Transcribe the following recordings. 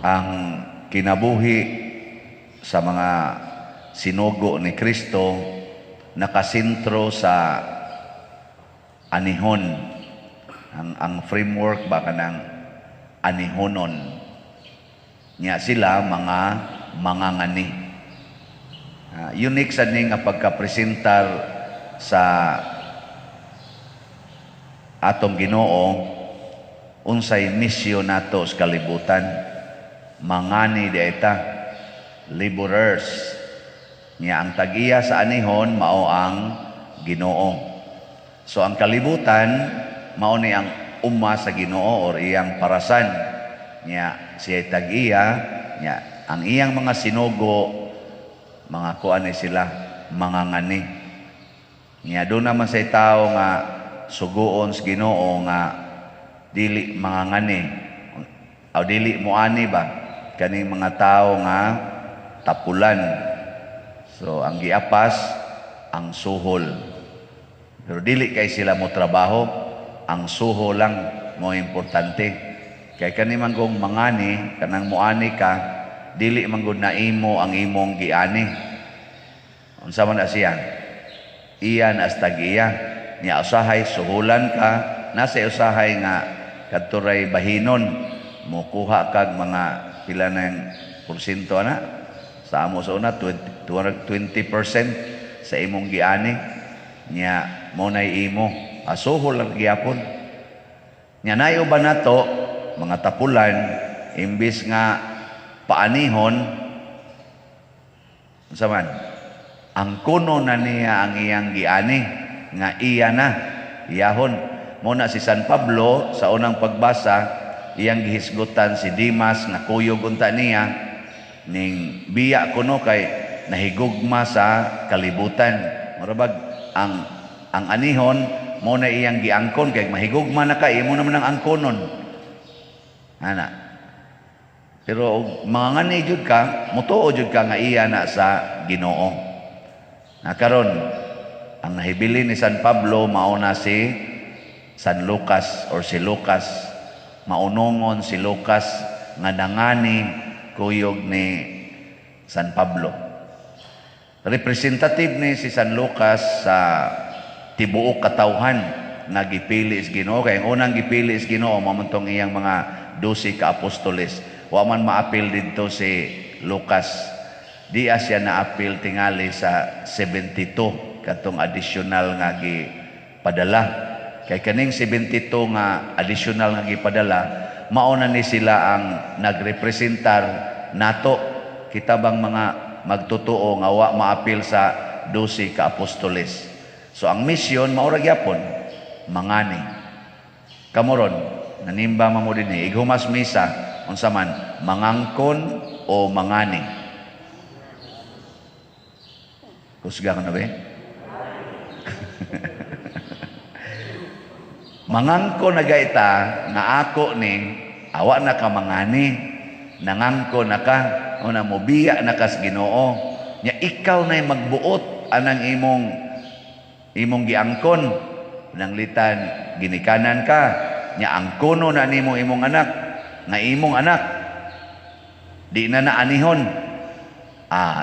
ang kinabuhi sa mga sinugo ni Kristo nakasentro sa anihon. Ang framework ba kanang anihonon niya sila mga mangangani. Unique sa ning nga pagkapresentar sa atong Ginoo unsay misyon nato sa kalibutan. Mangani dieta, laborers. Niya ang tag-iya sa anihon mao ang Ginoo. So ang kalibutan mao ni ang umma sa Ginoo or iyang parasan. Niya siya tag-iya, niya ang iyang mga sinugo mga kuan ni sila mga ngani. Niya do naman sa tao nga suguon sa Ginoo nga dili mga ngani o dili moani ba kaning mga tao nga tapulan. So ang giapas ang suhol. Pero dili kay sila mo trabaho, ang suho lang mo importante. Kay kani manggong mangani kanang moani ka, dili manggod na imo ang imong giani. Unsa man na siya? Iyan as tag-iya. Niya usahay suhulan ka, nasa usahay nga kadturay bahinon mokuha kag mga pila ng porsyento ana sa amo sa una 20% sa imong giani niya mo nay imo asuhol lang gyapon niya nayo ba nato mga tapulan imbis nga paanihon unsa man ang kuno na niya ang iyang giani nga iya na iyahon mo na si San Pablo sa unang pagbasa iyang gihisgutan si Dimas nga kuyog unta niya ning biya kuno kay nahigugma sa kalibutan. Murabag ang anihon mo na iyang giangkon kay mahigugma na ka imo naman ang angkonon. Ana. Pero mga ngani jud ka, mutuo jud ka nga iya na sa Ginoo. Karon ang nahibili ni San Pablo mao na si San Lucas or si Lucas. Maunongon si Lucas nga nangani kuyog ni San Pablo. Representative ni si San Lucas sa tibuok katawhan na gipili is Ginoo kay ang unang gipili is Ginoo mamantong iyang mga 12 ka apostoles. Wa man maapil didto si Lucas. Di siya naapil tingali sa 72 katong additional nga gipadala. Kay kaning 72 nga additional nga gipadala, mauna ni sila ang nagrepresentar nato. Kita bang mga magtotoo nga wa maapil sa 12 ka apostoles. So ang misyon maura gyapon mangani. Kamoron nanimba mo dinhi ighumas misa unsa man mangangkon o mangani. Kusga ka na ba? Mangangko na gaita nga ako ni awa na ka mangani nangangko na ka o na mobiya na kas Ginoo nya ikaw na magbuot anang imong giangkon nanglitan ginikanan ka nya angkono na nimo imong anak nga imong anak di na naanihon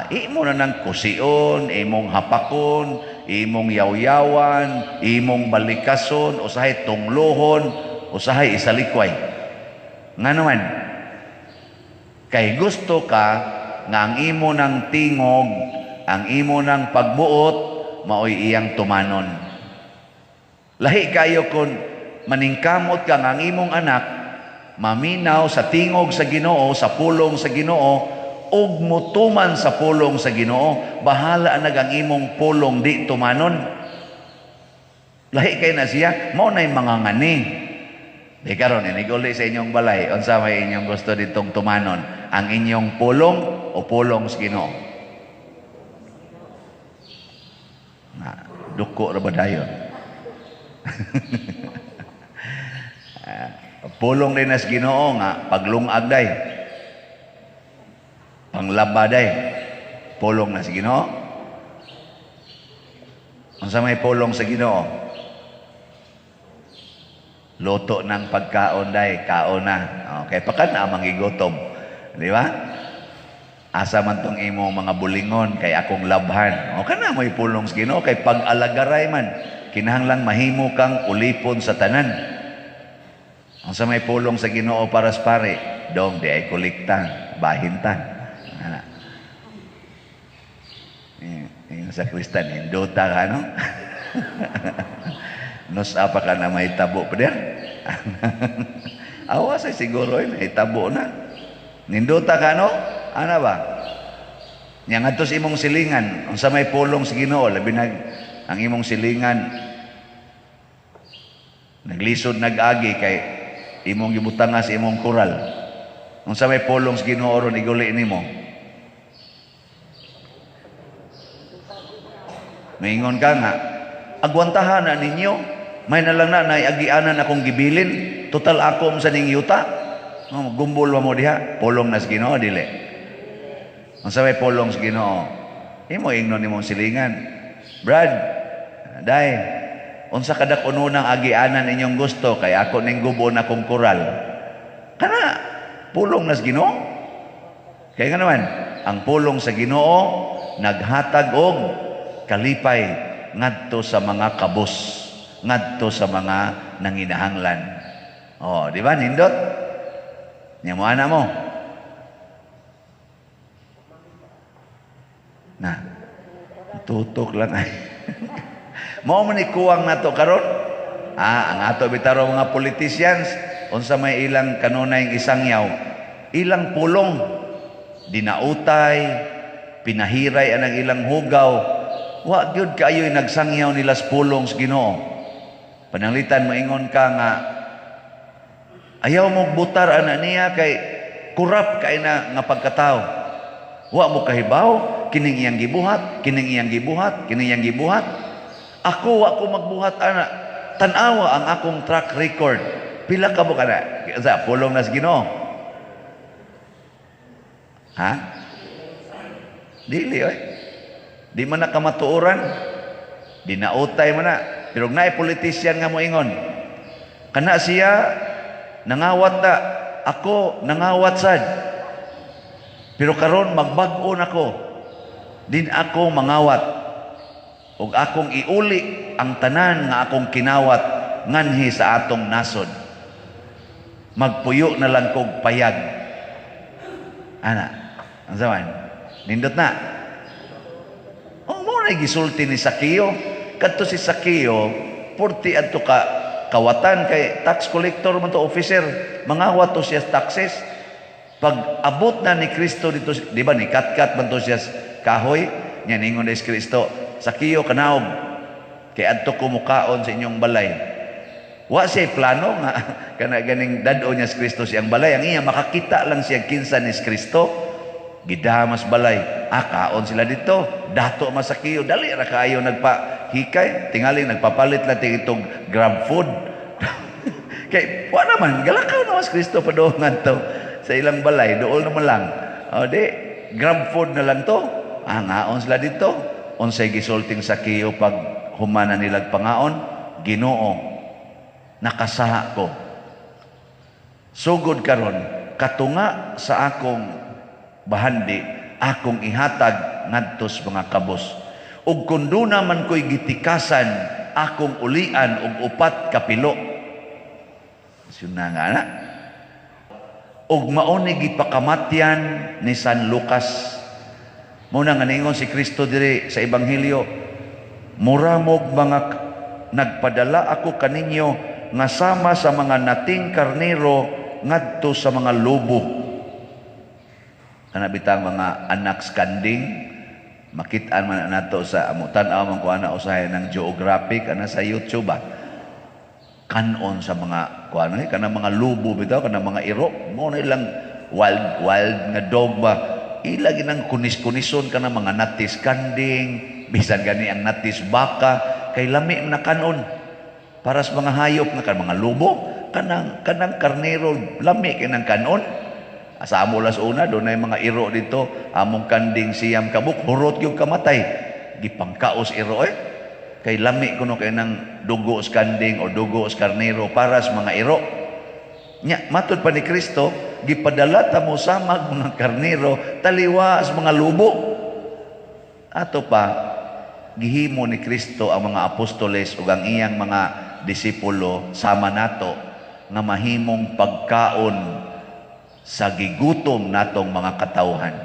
imo na nang kusion imong hapakon imong yawyawan, imong balikason, usahay tunglohon, usahay isalikway. Nga naman, kay gusto ka nga ang imo ng tingog, ang imo ng pagbuot, maoy iyang tumanon. Lahi kayo kung maningkamot ka nga ang imong anak, maminaw sa tingog sa Ginoo, sa pulong sa Ginoo, ug mutuman sa pulong sa Ginoo, bahala nag ang imong pulong di tumanon. Lahi kay na siya, mao nay mga ngani. Di karon iniguli sa inyong balay, unsa may inyong gusto ditong tumanon, ang inyong pulong o pulong sa Ginoo? Na duko ra ba dayon? Pulong din sa Ginoo nga paglungag day. Panglabaday, pulong na sa Ginoo. Unsa may pulong sa Ginoo? Luto ng pagkaon day, kaon na. Okay, pakan na manggigutom. Di ba? Asa man tong imo mga bulingon kay akong labhan. O kana may pulong sa Ginoo kay pag-alagaray man kinahanglan mahimo kang ulipon sa tanan. Ang sa may pulong sa Ginoo para sa pare, dong di ay kolekta, bahintan. Yung sa Kristan, hindota ka, no? Nos apa ka na may tabo pa der? Awa say siguro may tabo na. Nindota ka, no? Ano ba? Yang atos imong silingan, ang sa may pulong sa Ginoo, labi ang imong silingan naglisod nag-agi kay imong gibutanga sa imong kural. Ang sa may pulong sa Ginoo ron iguli nimo. Maingon ka nga, agwantahan na ninyo, may nalang na naiagianan akong gibilin, total ako sa ning yuta. Gumbol mo diha, pulong na sa Ginoo dili. Ang sa may pulong sa Ginoo, imo ingnon nimong silingan. Brad, day, unsa kada kuno nang agianan inyong gusto kay ako ning gubon akong kural. Kana pulong na sa Ginoo. Kaya nga naman, ang pulong sa Ginoo naghatag og kalipay ngadto sa mga kabus, ngadto sa mga nanginahanglan. Oh, di ba nindot? Nya mo ana mo. Na, tutok lang ay. Mao man ikuwang nato karon. Ang ato bitaro mga politicians, unsa may ilang kanunay isangyaw, ilang pulong, dinautay, pinahiray anang ilang hugaw, wa gyud kaayoy nagsangyaw nila sa pulong sa Ginoo. Pananglitan moingon ka nga, ayaw mo butar ana niya kay kurap kay na nga pagkatao. Wa mo kahibaw, kining iyang gibuhat, kining iyang gibuhat, kining iyang gibuhat. Ako magbuhat ana. Tan-awa ang akong track record. Pila ka mo kana? Sa pulong na sa Ginoo. Ha? Dili oy. Di man na kamatuoran. Dinautay man na. Pero naay politician nga moingon. Kana siya nangawat na. Ako nangawat sad. Pero karon magbag-o nako. Din ako mangawat. Ug akong iuli ang tanan nga akong kinawat nganhi sa atong nasod. Magpuyo na lang kog payag. Ana, ang zaman. Nindot na. Mo na gisulti ni Sakeo. Kadto si Sakeo, 40 adto ka kawatan kay tax collector man to officer. Mangawat to siya taxes. Pag abot na ni Kristo dito, di ba ni kat-kat man to siya kahoy, nya ningon ni Kristo, Sakeo kanaog kay adto ko mukaon sa inyong balay. Wa siya plano nga kana ganing dad-o niya si Kristo siyang balay. Ang iya makakita lang siya kinsa ni Kristo. Gidamas balay. Kaon sila dito. Dato Sakeo, dali ra kaayo nagpahikay. Tingali nagpapalit lang itong grab food. Kay wa naman galakaw na si Kristo padongan to sa ilang balay. Dool naman lang. O di grab food na lang to. Ngaon sila dito. Unsay gisulting Sakeo pag humana nilag pangaon, Ginoo, nakasaha ko. Sugod karon, katunga sa akong bahandi, akong ihatag ngadto sa mga kabos. Ug kun duna man ko'y gitikasan, akong ulian og 4 kapilo. Suna nga na. Ug mao ni gipakamatyan ni San Lucas. Muna nga ningon si Kristo diri sa Ebanghelyo, muramog mga nagpadala ako kaninyo nga sama sa mga nating karnero ngadto sa mga lobo. Kana bitang mga anak skanding, makit-an man nato sa amutan aw man ko ana usahay ng geographic ana sa YouTube ba. Kanon sa mga kuano kana mga lobo bitaw kana mga iro mo na ilang wild nga dog ba. Ilagi ng kunis-kunison ka ng mga natis kanding, bisan gani ang natis baka, kay lami na kanon. Para sa mga hayop nga mga lubo, kanang karnero, lami ka ng kanon. Asa mo las una, doon ay mga iro dito, among kanding siyam kabuk, hurot yung kamatay. Gipangkaos iro Kay lami kuno kay ng dugo sa kanding o dugo sa karnero para sa mga iro. Nya, matod pa ni Kristo, gipadala ta mo samag mga karnero taliwa sa mga lubo. Ato pa gihimo ni Kristo ang mga apostoles ug ang iyang mga disipulo sama nato nga mahimong pagkaon sa gigutom natong mga katawhan.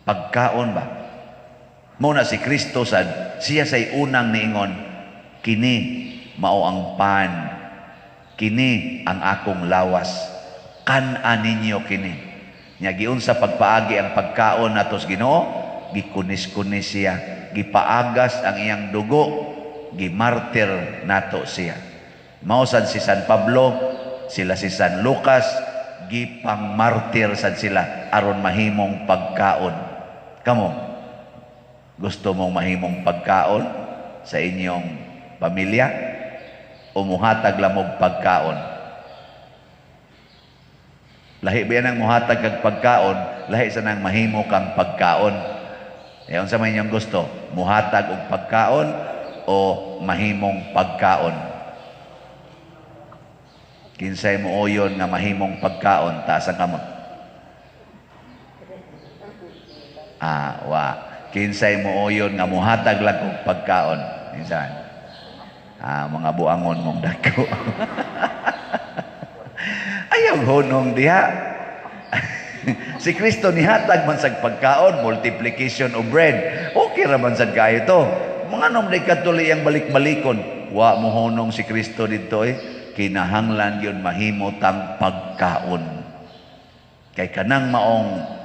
Pagkaon ba? Mao na si Kristo sad, siya say unang niingon, kini mao ang pan, kini ang akong lawas, kan-an ninyo kini. Nya giun sa pagpaagi ang pagkaon natos Ginoo, gikunis-kunis siya, gipaagas ang iyang dugo, gimartir nato siya. Mao sad si San Pablo, sila si San Lucas, gipangmartir sad sila aron mahimong pagkaon. Kamo, gusto mong mahimong pagkaon sa inyong pamilya? O muhatag lamog pagkaon? Lahi ba yan ang muhatag kag pagkaon? Lahi sa nang mahimo kang pagkaon? Ayon sa may inyong gusto, muhatag og pagkaon o mahimong pagkaon? Kinsay mo oyon nga mahimong pagkaon, taas ang kamot. Kinsay mo oyon nga muhatag lang og pagkaon. Minsan. Mga buangon mong dako. Ayaw honong diha. Si Kristo nihatag man sa pagkaon, multiplication of bread. Okay raman sad kayo to. Mga nom day katuloy ang balik-balikon. Wa mo honong si Kristo dito kinahanglan yun mahimo tang pagkaon. Kay kanang maong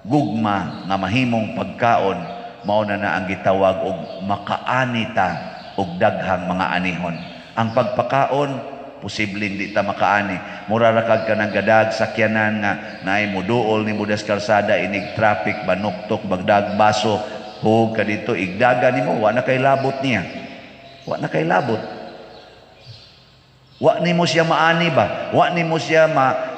gugma nga mahimong pagkaon, mao na ang gitawag og makaani ta og daghang mga anihon. Ang pagpakaon posibleng di ta makaani. Mura ra kag kanang gadag sakyanan nga naay muduol ni mudas kalsada inig traffic banuktok bagdag baso hug ka dito igdaga nimo wa na kay labot niya. Wa na kay labot. Wa nimo siya maani ba? Wa nimo siya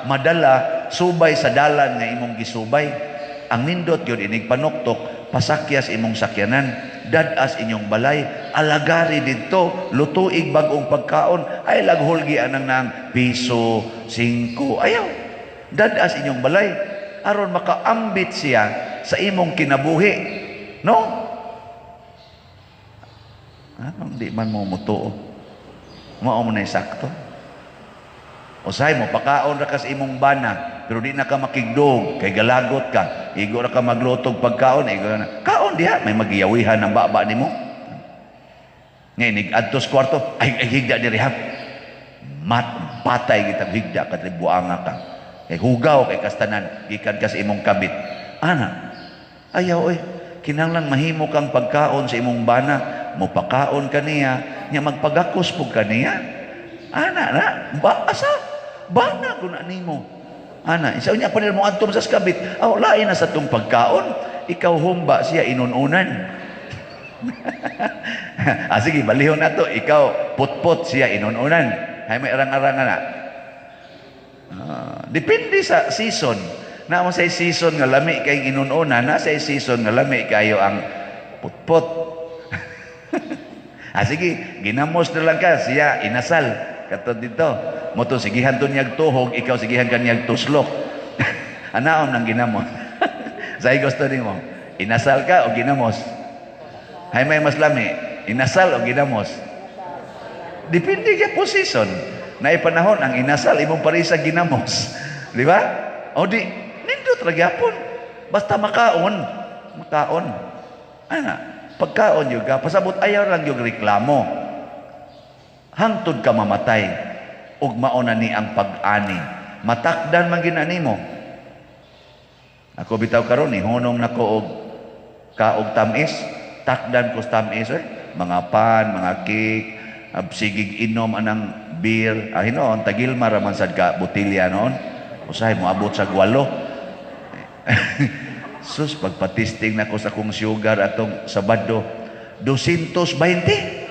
madala subay sa dalan nga imong gisubay. Ang nindot yun inig panuktok pasakyas imong sakyanan, dadas inyong balay, alagari dito, lutuig bagong pagkaon, ay laghulgi anang nang piso, 5, ayaw. Dadas inyong balay, aron makaambit siya sa imong kinabuhi. No? Anong di man mo mutuo? Mao mo na sakto. Usahay mo, pakaon ra kas imong bana, pero di na ka makigdog, kay galagot ka, igo ra ka maglutog pagkaon, igo na. Kaon diha, may magiyawihan ng baba ni mo. Ngayon, adtos kwarto, ay higda diri ha. Patay kita higda, katribuanga ka. Kay hugaw, kay kastanan, gikan kas imong kabit. Ana, ayaw kinahanglan mahimo kang pagkaon sa imong bana, mo pakaon kaniya, nya magpagakos pug kaniya. Ana na, asa? Bana ko na nimo. Ana, isa niya pa nila mo antom sa kabit. Lain na sa tong pagkaon. Ikaw humba siya inununan. Sige, balihon na to. Ikaw putput siya inununan. Hay may arang-arang na. Depende sa season. Na mo sa season nga lami kay inununan, na sa season nga lami kayo ang putput. Sige, ginamos na lang ka siya inasal. Katod dito, mo to sigihan to niyag tuhog, ikaw sigihan ka niyag tuslok. Anaon ang ginamos. Say gusto nimo, inasal ka o ginamos? Hay may mas lami, inasal o ginamos? Depende ka po season. Na panahon ang inasal imong parisa ginamos. Di ba? O di, nindot ra gyapon. Basta makaon. Ana, pagkaon yung ka, pasabot ayaw lang yung reklamo. Hangtod ka mamatay ug mauna ni ang pag-ani. Matakdan man ginani mo. Ako bitaw karon honong nako og kaog tamis, takdan ko tamis mga pan, mga cake, sigig inom anang beer. Hinoon tagilma ra man sad ka botelya noon. Usahay mo abot sa 8. Sus pagpatisting nako sa kong sugar atong Sabado 220.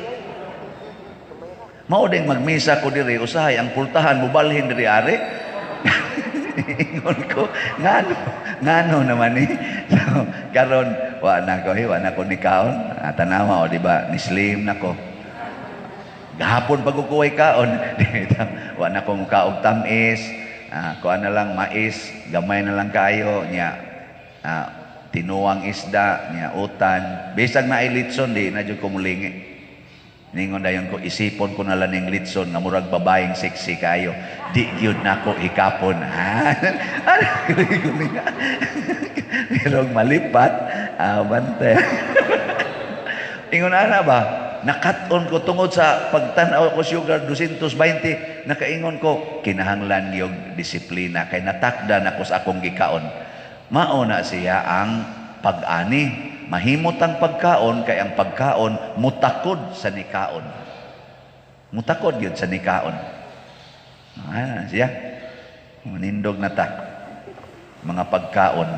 Mao ding magmisa ko diri usahay ang pultahan mobalhin diri are. Ingon ko ngano naman ni. So, karon wa na ko ni kaon. Tanawa o di ba ni slim nako. Gahapon pag kukuhay kaon. Wa na ko kaog tamis, kuan na lang mais, gamay na lang kayo nya. Tinuang isda nya utan. Bisag na ay litson di na jud ko mulingi. Ningon dayon ko isipon ko na lang ning litson nga murag babaeng sexy kayo. Di gyud nako ikapon. Pero malipat, bante. Ingon ana ba? Nakat-on ko tungod sa pagtan-aw ko sugar 220, nakaingon ko kinahanglan yung disiplina kay natakda na ko sa akong gikaon. Mao na siya ang pag-ani. Mahimot ang pagkaon kay ang pagkaon mutakod sa nikaon. Mutakod yun sa nikaon. Siya. Manindog na ta. Mga pagkaon.